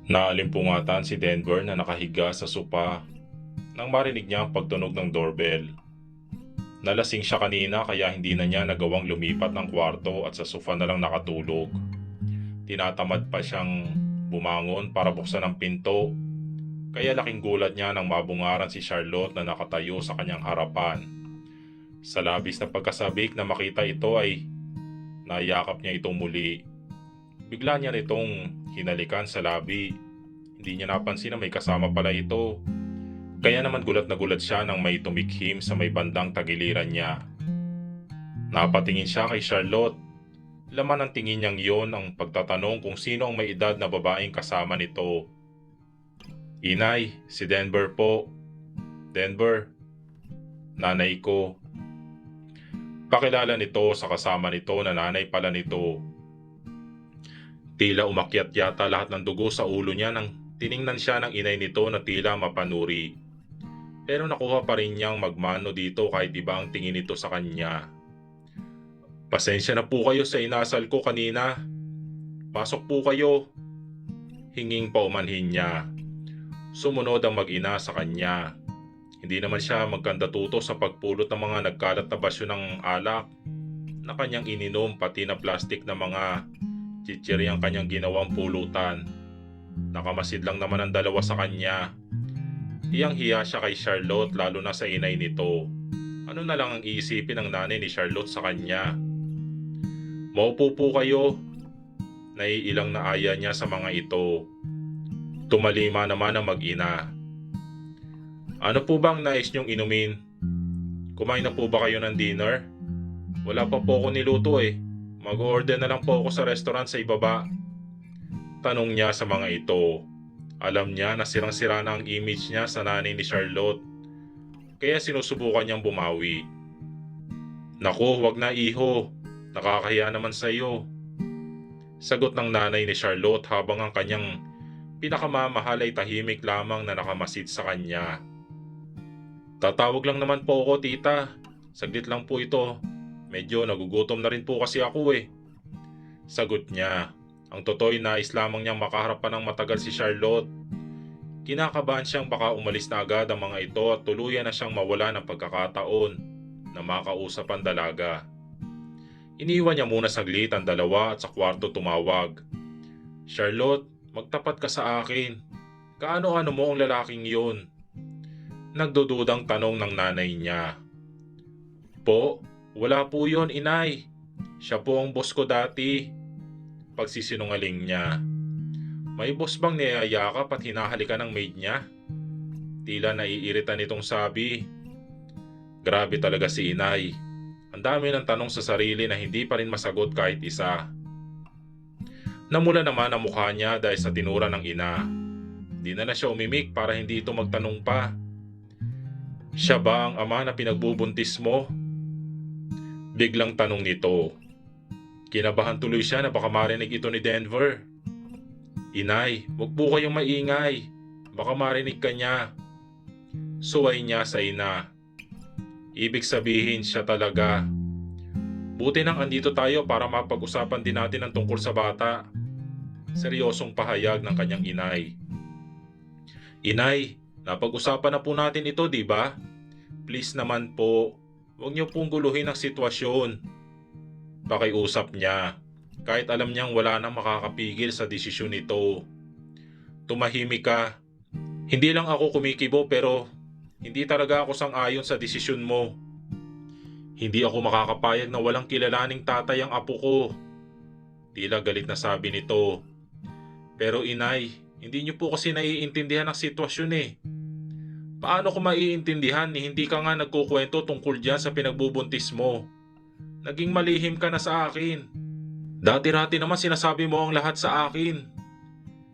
Naalimpungatan si Denver na nakahiga sa sopa nang marinig niya ang pagtunog ng doorbell. Nalasing siya kanina kaya hindi na niya nagawang lumipat ng kwarto at sa sofa na lang nakatulog. Tinatamad pa siyang bumangon para buksan ang pinto, kaya laking gulat niya nang mabungaran si Charlotte na nakatayo sa kanyang harapan. Sa labis na pagkasabik na makita ito ay nayakap niya itong muli. Bigla niya nitong hinalikan sa labi. Hindi niya napansin na may kasama pala ito. Kaya naman gulat na gulat siya nang may tumikhim sa may bandang tagiliran niya. Napatingin siya kay Charlotte. Laman ng tingin niyang yon ang pagtatanong kung sino ang may edad na babaeng kasama nito. Inay, si Denver po. Denver, nanay ko. Pakilala nito sa kasama nito na nanay pala nito. Tila umakyat yata lahat ng dugo sa ulo niya nang tiningnan siya ng inay nito na tila mapanuri. Pero nakuha pa rin niyang magmano dito kahit iba ang tingin nito sa kanya. Pasensya na po kayo sa inasal ko kanina. Pasok po kayo. Hinging paumanhin niya. Sumunod ang mag-ina sa kanya. Hindi naman siya magkandatuto sa pagpulot ng mga nagkalat na basyo ng alak na kanyang ininom pati na plastik na mga chichiri ang kanyang ginawang pulutan. Nakamasid lang naman ang dalawa sa kanya. Hiyang-hiya siya kay Charlotte lalo na sa inay nito. Ano na lang ang iisipin ng nanay ni Charlotte sa kanya? Maupo po kayo. Naiilang na aya niya sa mga ito. Tumalima naman ang mag-ina. Ano po bang nais niyong inumin? Kumain na po ba kayo ng dinner? Wala pa po ako niluto eh. Mag-order na lang po ako sa restaurant sa ibaba. Tanong niya sa mga ito. Alam niya na sirang-sira na ang image niya sa nanay ni Charlotte. Kaya sinusubukan niyang bumawi. Naku, wag na iho. Nakakahiya naman sa iyo. Sagot ng nanay ni Charlotte habang ang kanyang pinakamamahal ay tahimik lamang na nakamasid sa kanya. Tatawag lang naman po ako, tita. Saglit lang po ito. Medyo nagugutom na rin po kasi ako eh. Sagot niya. Ang totoo'y nais lamang niyang makaharap pa ng matagal si Charlotte. Kinakabahan siyang baka umalis na agad ang mga ito at tuluyan na siyang mawala ng pagkakataon na makausap ang dalaga. Iniwan niya muna saglit ang dalawa at sa kwarto tumawag. Charlotte, magtapat ka sa akin. Kaano-ano mo ang lalaking yun? Nagdududang tanong ng nanay niya. Po, wala po yun, inay. Siya po ang boss ko dati. Pagsisinungaling niya. May boss bang niyayakap at hinahalikan ng maid niya? Tila naiirita nitong sabi. Grabe talaga si inay. Ang dami ng tanong sa sarili na hindi pa rin masagot kahit isa. Namula naman ang mukha niya dahil sa tinura ng ina. Hindi na siya umimik para hindi ito magtanong pa. Siya ba ang ama na pinagbubuntis mo? Biglang tanong nito. Kinabahan tuloy siya na baka marinig ito ni Denver. Inay, wag po kayong maingay. Baka marinig ka niya. Suway niya sa ina. Ibig sabihin siya talaga. Buti nang andito tayo para mapag-usapan din natin ang tungkol sa bata. Seryosong pahayag ng kanyang inay. Inay, napag-usapan na po natin ito, di ba? Please naman po, huwag niyo pong guluhin ang sitwasyon. Pakiusap niya, kahit alam niyang wala nang makakapigil sa desisyon nito. Tumahimik ka. Hindi lang ako kumikibo pero hindi talaga ako sang-ayon sa desisyon mo. Hindi ako makakapayag na walang kilalaning tatay ang apo ko. Tila galit na sabi nito. Pero inay, hindi niyo po kasi naiintindihan ang sitwasyon eh. Paano ko maiintindihan ni hindi ka nga nagkukwento tungkol dyan sa pinagbubuntis mo? Naging malihim ka na sa akin. Dati-rati naman sinasabi mo ang lahat sa akin.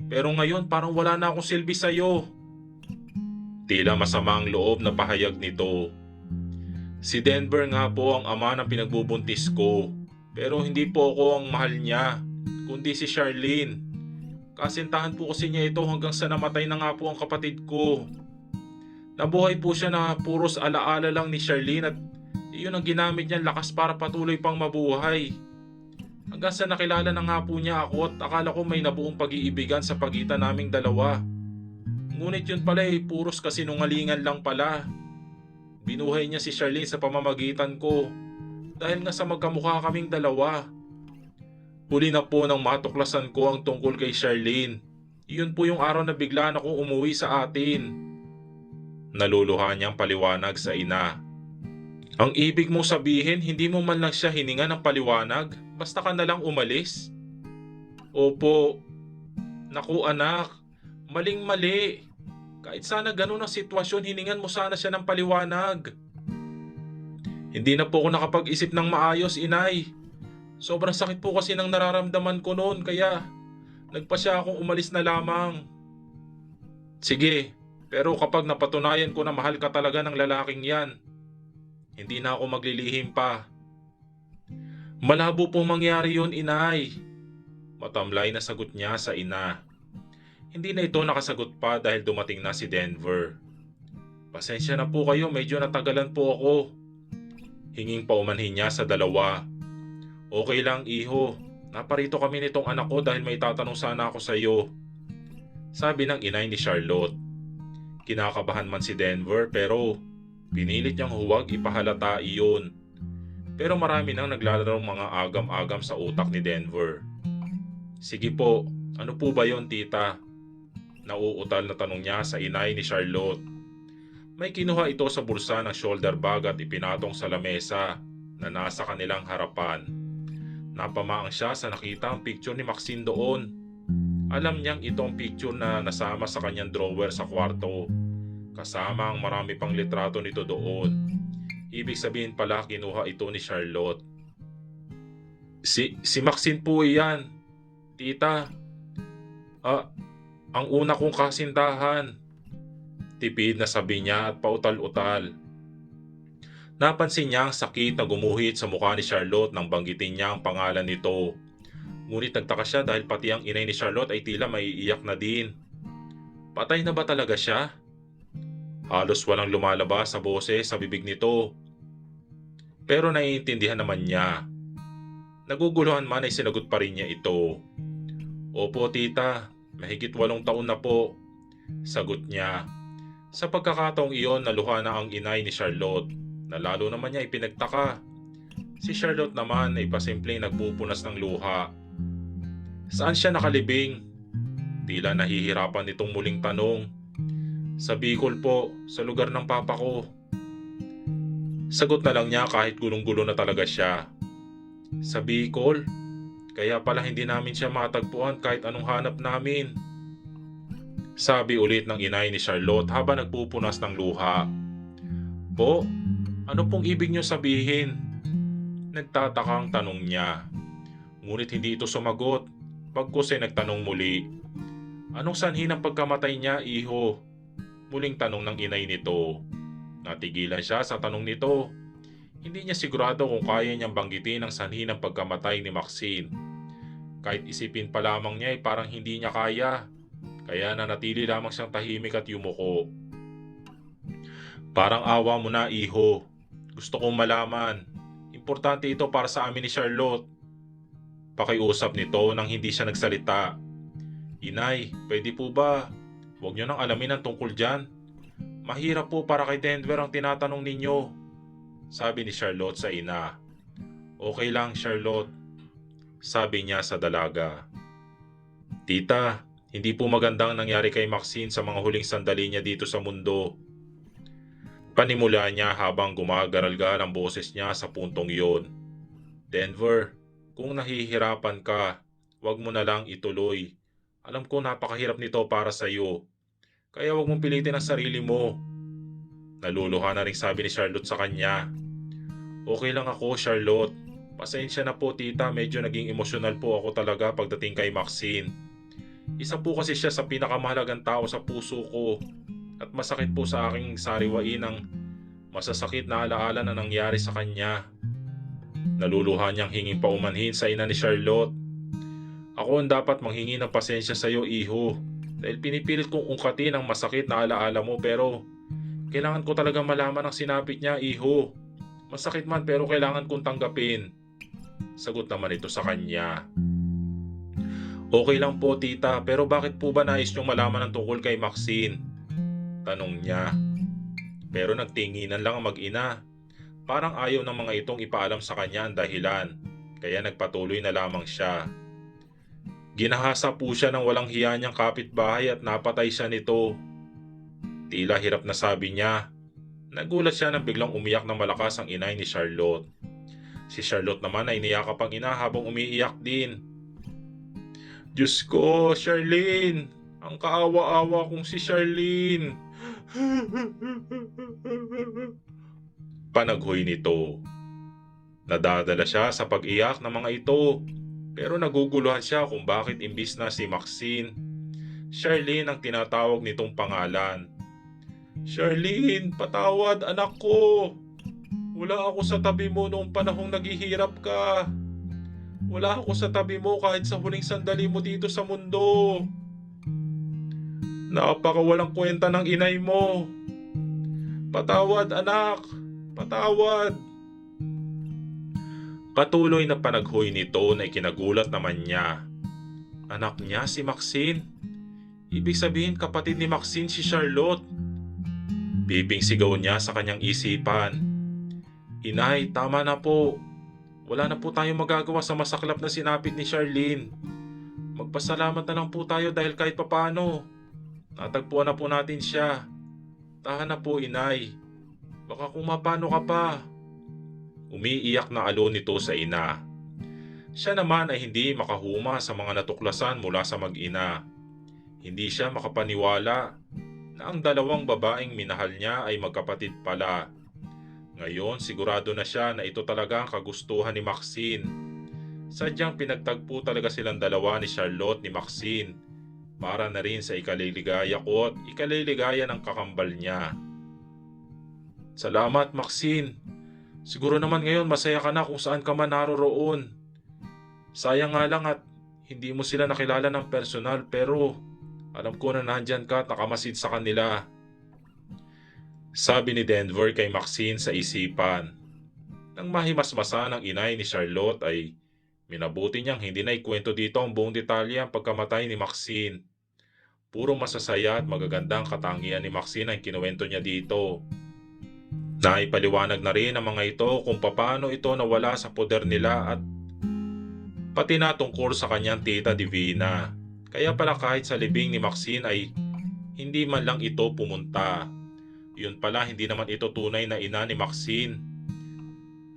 Pero ngayon parang wala na akong silbi sa'yo. Tila masama ang loob na pahayag nito. Si Denver nga po ang ama ng pinagbubuntis ko. Pero hindi po ako ang mahal niya, kundi si Charlene. Kasintahan po kasi niya ito hanggang sa namatay na nga po ang kapatid ko. Nabuhay po siya na puros alaala lang ni Charlene at iyon ang ginamit niyang lakas para patuloy pang mabuhay. Hanggang sa nakilala na nga po niya ako at akala ko may nabuong pag-iibigan sa pagitan naming dalawa. Ngunit yun pala puros kasinungalingan lang pala. Binuhay niya si Charlene sa pamamagitan ko dahil nga sa magkamukha kaming dalawa. Huli na po nang matuklasan ko ang tungkol kay Charlene. Iyon po yung araw na biglaan akong umuwi sa atin. Naluluha niyang paliwanag sa ina. Ang ibig mong sabihin, hindi mo man lang siya hininga ng paliwanag, basta ka na lang umalis? Opo. Naku anak, maling-mali. Kahit sana ganun ang sitwasyon, hiningan mo sana siya ng paliwanag. Hindi na po ako nakapag-isip ng maayos, inay. Sobrang sakit po kasi ng nararamdaman ko noon, kaya nagpa siya akong umalis na lamang. Sige, pero kapag napatunayan ko na mahal ka talaga ng lalaking yan, hindi na ako maglilihim pa. Malabo pong mangyari yun, inay. Matamlay na sagot niya sa ina. Hindi na ito nakasagot pa dahil dumating na si Denver. Pasensya na po kayo, medyo natagalan po ako. Hinging paumanhin niya sa dalawa. Okay lang iho, naparito kami nitong anak ko dahil may tatanong sana ako sa iyo. Sabi ng inay ni Charlotte. Kinakabahan man si Denver pero pinilit niyang huwag ipahalata iyon. Pero marami nang naglalarong mga agam-agam sa utak ni Denver. Sige po, ano po ba yon tita? Nauutal na tanong niya sa inay ni Charlotte. May kinuha ito sa bulsa ng shoulder bag at ipinatong sa lamesa na nasa kanilang harapan. Napamaang siya sa nakita ang picture ni Maxine doon. Alam niyang ito ang picture na nasama sa kanyang drawer sa kwarto. Kasama ang marami pang litrato nito doon. Ibig sabihin pala kinuha ito ni Charlotte. Si Maxine po iyan. Tita. Ang una kong kasintahan. Tipid na sabi niya at pautal-utal. Napansin niya ang sakit na gumuhit sa mukha ni Charlotte nang banggitin niya ang pangalan nito. Ngunit nagtaka siya dahil pati ang inay ni Charlotte ay tila maiiyak na din. Patay na ba talaga siya? Halos walang lumalabas sa boses sa bibig nito. Pero naiintindihan naman niya. Naguguluhan man ay sinagot pa rin niya ito. Opo tita, mahigit 8 taon na po. Sagot niya. Sa pagkakataong iyon naluha na ang inay ni Charlotte na lalo naman niya ipinagtaka. Si Charlotte naman ay pasimpleng nagpupunas ng luha. Saan siya nakalibing? Tila nahihirapan itong muling tanong. Sa Bicol po, sa lugar ng papa ko. Sagot na lang niya kahit gulong-gulo na talaga siya. Sa Bicol? Kaya pala hindi namin siya matagpuan kahit anong hanap namin. Sabi ulit ng inay ni Charlotte habang nagpupunas ng luha. Po, ano pong ibig niyo sabihin? Nagtatakang tanong niya. Ngunit hindi ito sumagot. Pagkus ay nagtanong muli. Anong sanhi ng pagkamatay niya, iho? Muling tanong ng inay nito. Natigilan siya sa tanong nito. Hindi niya sigurado kung kaya niyang banggitin ang sanhi ng pagkamatay ni Maxine. Kahit isipin pa lamang niya ay parang hindi niya kaya. Kaya nanatili lamang siyang tahimik at yumuko. Parang awa mo na, iho. Gusto kong malaman. Importante ito para sa amin ni Charlotte. Pakiusap nito nang hindi siya nagsalita. Inay, pwede po ba? Huwag niyo nang alamin ang tungkol dyan. Mahirap po para kay Denver ang tinatanong ninyo. Sabi ni Charlotte sa ina. Okay lang, Charlotte. Sabi niya sa dalaga. Tita, hindi po magandang nangyari kay Maxine sa mga huling sandali niya dito sa mundo. Panimula niya habang gumagaral-gal ang boses niya sa puntong iyon. Denver, kung nahihirapan ka, wag mo na lang ituloy. Alam ko napakahirap nito para sa iyo. Kaya wag mong pilitin ang sarili mo. Naluluha na rin sabi ni Charlotte sa kanya. Okay lang ako, Charlotte. Pasensya na po tita, medyo naging emosyonal po ako talaga pagdating kay Maxine. Isa po kasi siya sa pinakamahalagang tao sa puso ko. At masakit po sa aking sariwain ang masasakit na alaala na nangyari sa kanya. Naluluha niyang hinging paumanhin sa ina ni Charlotte. Ako ang dapat manghingi ng pasensya sa iyo, iho. Dahil pinipilit kong ungkatin ang masakit na alaala mo pero kailangan ko talaga malaman ang sinapit niya, iho. Masakit man pero kailangan kong tanggapin. Sagot naman ito sa kanya. Okay lang po tita, pero bakit po ba nais niyong malaman ang tungkol kay Maxine? Tanong niya. Pero nagtinginan lang ang mag-ina. Parang ayaw ng mga itong ipaalam sa kanya ang dahilan, kaya nagpatuloy na lamang siya. Ginahasa po siya ng walang hiya niyang kapitbahay at napatay siya nito. Tila hirap na sabi niya. Nagulat siya nang biglang umiyak ng malakas ang inay ni Charlotte. Si Charlotte naman ay niyakap ang ina habang umiiyak din. Diyos ko, Charlene! Ang kaawa-awa kong si Charlene! Panaghoy nito. Nadadala siya sa pag-iyak ng mga ito, pero naguguluhan siya kung bakit imbis na si Maxine, Charlene ang tinatawag nitong pangalan. Charlene, patawad anak ko! Wala ako sa tabi mo noong panahong naghihirap ka. Wala ako sa tabi mo kahit sa huling sandali mo dito sa mundo. Napakawalang kwenta ng inay mo. Patawad anak, patawad. Patuloy na panaghoy nito na ikinagulat naman niya. Anak niya si Maxine. Ibig sabihin kapatid ni Maxine si Charlotte. Bibing sigaw niya sa kanyang isipan. Inay, tama na po. Wala na po tayong magagawa sa masaklap na sinapit ni Charlene. Magpasalamat na lang po tayo dahil kahit papano, natagpuan na po natin siya. Tahan na po inay. Baka kung mapano ka pa. Umiiyak na alon nito sa ina. Siya naman ay hindi makahuma sa mga natuklasan mula sa mag-ina. Hindi siya makapaniwala na ang dalawang babaeng minahal niya ay magkapatid pala. Ngayon sigurado na siya na ito talaga ang kagustuhan ni Maxine. Sadyang pinagtagpo talaga silang dalawa ni Charlotte ni Maxine para na rin sa ikaliligaya ko at ikaliligaya ng kakambal niya. Salamat Maxine. Siguro naman ngayon masaya ka na kung saan ka man naroroon. Sayang nga lang at hindi mo sila nakilala ng personal pero alam ko na nandyan ka at nakamasid sa kanila. Sabi ni Denver kay Maxine sa isipan. Nang mahimasmasa ng inay ni Charlotte ay minabuti niyang hindi na ikwento dito ang buong detalye ang pagkamatay ni Maxine. Puro masasaya at magagandang katangian ni Maxine ang kinuwento niya dito. Naipaliwanag na rin ang mga ito kung paano ito nawala sa poder nila at pati na tungkol sa kanyang tita Divina. Kaya pala kahit sa libing ni Maxine ay hindi man lang ito pumunta. Yun pala hindi naman ito tunay na ina ni Maxine.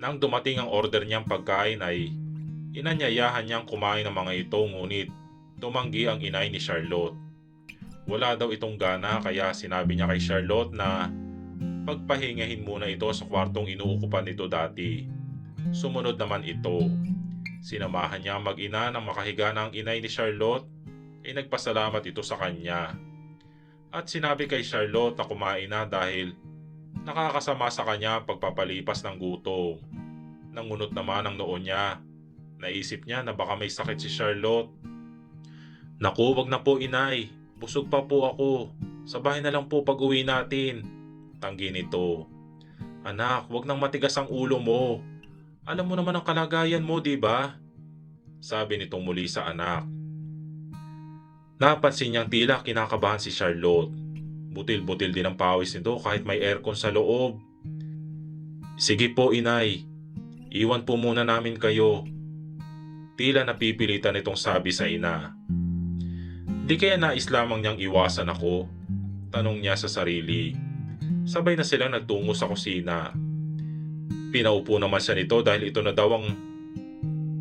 Nang dumating ang order niyang pagkain ay inanyayahan niyang kumain ng mga ito ngunit tumanggi ang inay ni Charlotte. Wala daw itong gana kaya sinabi niya kay Charlotte na pagpahingahin muna ito sa kwartong inuukupan nito dati. Sumunod naman ito. Sinamahan niya ang mag-ina nang makahiga na ang inay ni Charlotte ay nagpasalamat ito sa kanya. At sinabi kay Charlotte na kumain na dahil nakakasama sa kanya ang pagpapalipas ng gutom. Nangunot naman ang noo niya. Naisip niya na baka may sakit si Charlotte. Naku, wag na po inay. Busog pa po ako. Sa bahay na lang po pag-uwi natin. Tanggi nito. Anak, wag nang matigas ang ulo mo. Alam mo naman ang kalagayan mo, di ba? Sabi nitong muli sa anak. Napansin niyang tila kinakabahan si Charlotte. Butil-butil din ang pawis nito kahit may aircon sa loob. Sige po inay, iwan po muna namin kayo. Tila napipilitan itong sabi sa ina. Di kaya nais lamang niyang iwasan ako? Tanong niya sa sarili. Sabay na silang nagtungo sa kusina. Pinaupo naman siya nito dahil ito na daw ang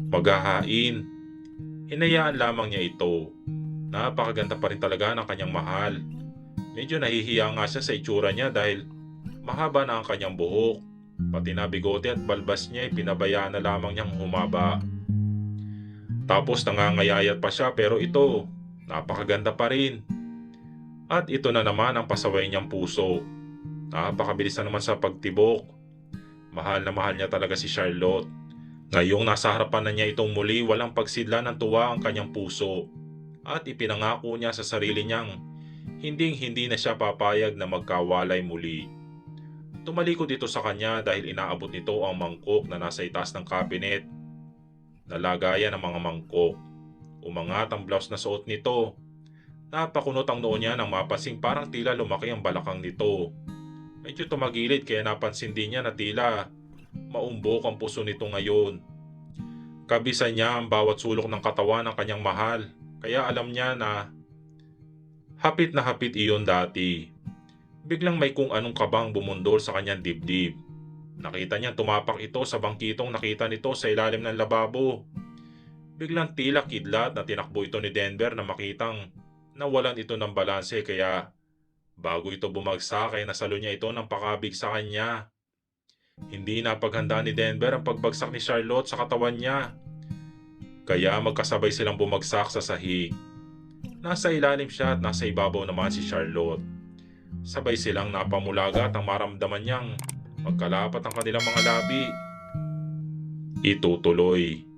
maghahain. Hinayaan lamang niya ito. Napakaganda pa rin talaga ng kanyang mahal. Medyo nahihiya nga siya sa itsura niya dahil mahaba na ang kanyang buhok. Pati na bigote at balbas niya ay pinabayaan na lamang niyang humaba. Tapos nangangayayat pa siya pero ito, napakaganda pa rin. At ito na naman ang pasaway niyang puso. Napakabilis na naman sa pagtibok. Mahal na mahal niya talaga si Charlotte. Ngayong nasa harapan na niya itong muli, walang pagsidla ng tuwa ang kanyang puso. At ipinangako niya sa sarili niyang hinding-hindi na siya papayag na magkawalay muli. Tumalikod ito sa kanya dahil inaabot nito ang mangkok na nasa itaas ng cabinet. na lagayan ng mga mangkok. Umangat ang blouse na suot nito. Napakunot ang noo niya nang mapasing parang tila lumaki ang balakang nito. Medyo tumagilid kaya napansin din niya na tila maumbok ang puso nito ngayon. Kabisa niya ang bawat sulok ng katawan ng kanyang mahal, kaya alam niya na hapit iyon dati. Biglang may kung anong kabang bumundol sa kanyang dibdib. Nakita niya tumapak ito sa bangkitong nakita nito sa ilalim ng lababo. Biglang tila kidlat na tinakbo ito ni Denver na makitang nawalan ito ng balanse kaya bago ito bumagsak ay nasalo niya ito ng pakabig sa kanya. Hindi napaghanda ni Denver ang pagbagsak ni Charlotte sa katawan niya. Kaya magkasabay silang bumagsak sa sahig. Nasa ilalim siya at nasa ibabaw naman si Charlotte. Sabay silang napamulaga at ang maramdaman niyang magkalapat ang kanilang mga labi. Itutuloy.